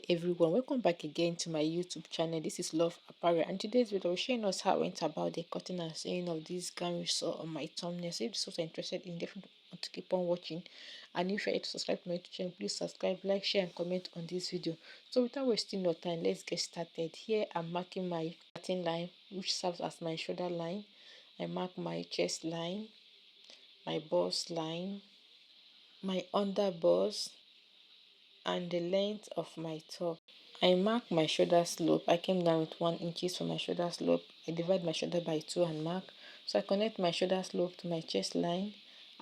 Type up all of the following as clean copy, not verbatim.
everyone, welcome back again to my YouTube channel. This is Love Apparel, and today's video will showing us how I went about the cutting and sewing of this gown you saw on my thumbnail. So if you're so interested in, definitely want to keep on watching, and if you're yet to subscribe to my YouTube channel, please subscribe, like, share and comment on this video. So without wasting no time, let's get started. Here I'm marking my cutting line, which serves as my shoulder line. I mark my chest line, my bust line, my under bust, and the length of my top. I mark my shoulder slope. I came down with 1 inches for my shoulder slope. I divide my shoulder by 2 and mark. So I connect my shoulder slope to my chest line.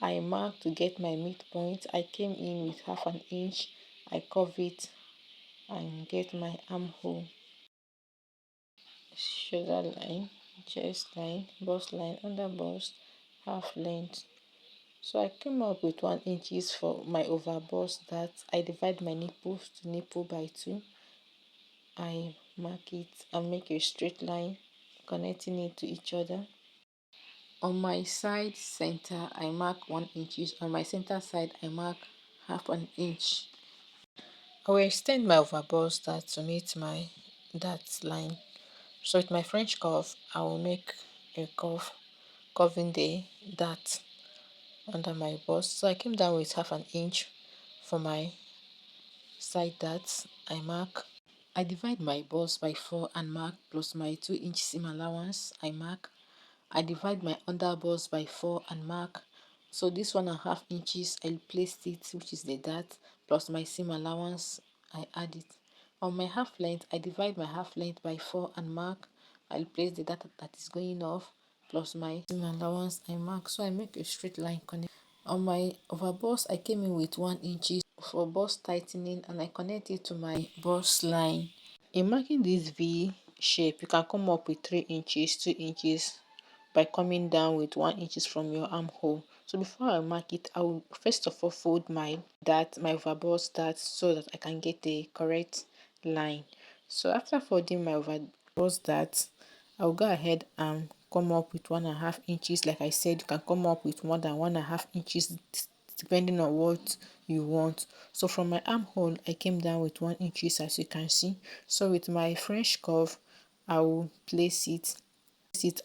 I mark to get my midpoint. I came in with half an inch. I curve it and get my armhole. Shoulder line, chest line, bust line, under bust, half length. So I came up with 1 inches for my over bust. That I divide my nipples to nipple by 2. I mark it and make a straight line connecting it to each other. On my side center I mark 1 inches. On my center side I mark half an inch. I will extend my overbust that to meet my that line. So with my French curve I will make a curve curving the dart under my bust. So I came down with half an inch for my side darts. I divide my bust by 4 and mark, plus my 2-inch seam allowance. I divide my under bust by 4 and mark. So this 1.5 inches I placed it, which is the dart, plus my seam allowance. I add it. On my half length, I divide my half length by 4 and mark. I'll place the dart that is going off, plus my seam allowance. I mark. So I make a straight line connect. On my over bust, I came in with 1 inches for bust tightening, and I connect it to my bust line. In marking this V shape, you can come up with 3 inches, 2 inches by coming down with 1 inches from your armhole. So before I mark it, I will first of all fold my overbust dart so that I can get the correct line. So after folding my overbust dart, I'll go ahead and come up with 1.5 inches. Like I said, you can come up with more than 1.5 inches depending on what you want. So from my armhole I came down with 1 inches, as you can see. So with my French curve I will place it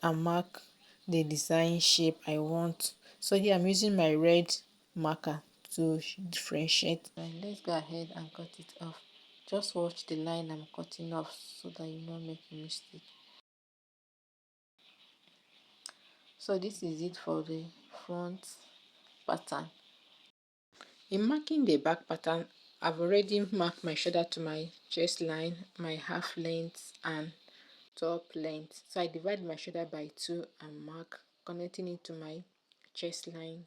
and mark the design shape I want. So here I'm using my red marker to differentiate. Right, let's go ahead and cut it off. Just watch the line I'm cutting off so that you don't make a mistake. So this is it for the front pattern. In marking the back pattern, I've already marked my shoulder to my chest line, my half length and top length. So I divide my shoulder by 2 and mark, connecting it to my chest line.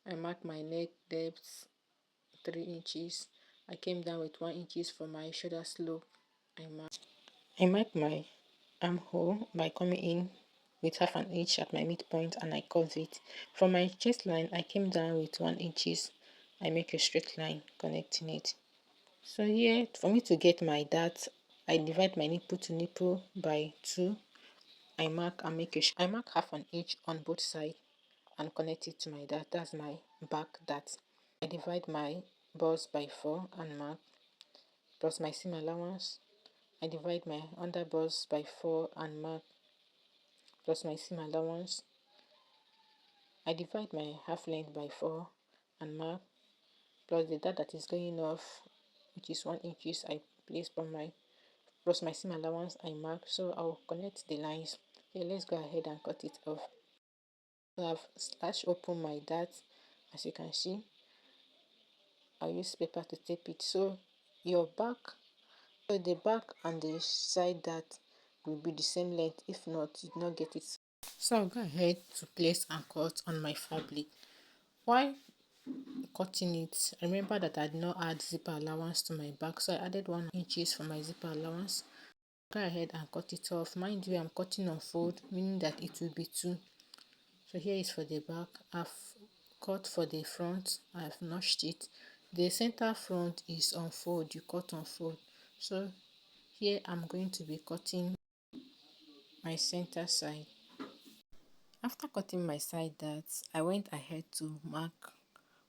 I mark my neck depth 3 inches. I came down with 1 inches for my shoulder slope. I mark my armhole by coming in with half an inch at my midpoint and I curve it. From my chest line I came down with 1 inches. I make a straight line connecting it. So here, for me to get my dart, I divide my nipple to nipple by 2. I mark half an inch on both sides and connect it to my dart. That's my back dart. I divide my bust by 4 and mark, plus my seam allowance. I divide my under bust by 4 and mark, plus my seam allowance. I divide my half length by 4 and mark, plus the dart that is going off, which is 1 inches I place on my, plus my seam allowance I mark. So I'll connect the lines. Okay, let's go ahead and cut it off. So I've slashed open my dart, as you can see. I'll use paper to tape it. So the back and the side dart will be the same length. If not, you do not get it. So I'll go ahead to place and cut on my fabric. While cutting it, remember that I did not add zipper allowance to my back, so I added 1 inches for my zipper allowance. Go ahead and cut it off. Mind you, I'm cutting on fold, meaning that it will be 2. So here is for the back. I've cut for the front. I've notched it. The center front is on fold. You cut on fold. So here I'm going to be cutting my center side. After cutting my side darts, I went ahead to mark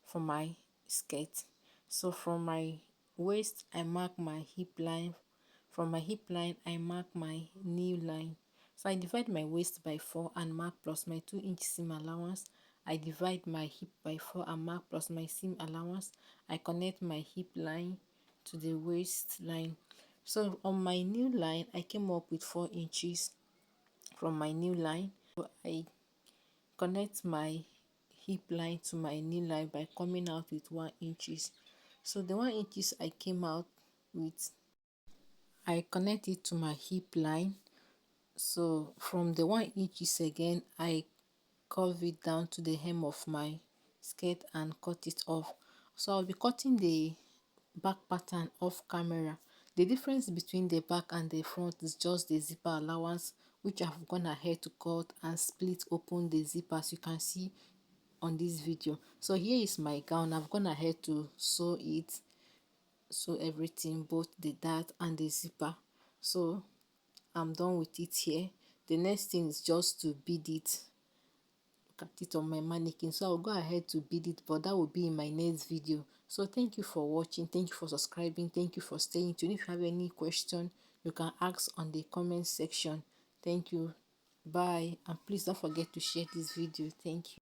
for my skirt. So from my waist I mark my hip line. From my hip line I mark my knee line. So I divide my waist by 4 and mark plus my 2-inch seam allowance. I divide my hip by 4 and mark plus my seam allowance. I connect my hip line to the waist line. So on my new line I came up with 4 inches from my new line. So I connect my hip line to my knee line by coming out with 1 inches. So the 1 inches I came out with, I connect it to my hip line. So from the 1 inches again, I curve it down to the hem of my skirt and cut it off. So I'll be cutting the back pattern off camera. The difference between the back and the front is just the zipper allowance, which I've gone ahead to cut and split open the zipper, as you can see on this video. So here is my gown. I've gone ahead to sew it, sew everything, both the dart and the zipper. So I'm done with it here. The next thing is just to bead it. Look at it on my mannequin. So I'll go ahead to bead it, but that will be in my next video. So thank you for watching, thank you for subscribing, thank you for staying tuned. If you have any question, you can ask on the comment section. Thank you, bye, and please don't forget to share this video. Thank you.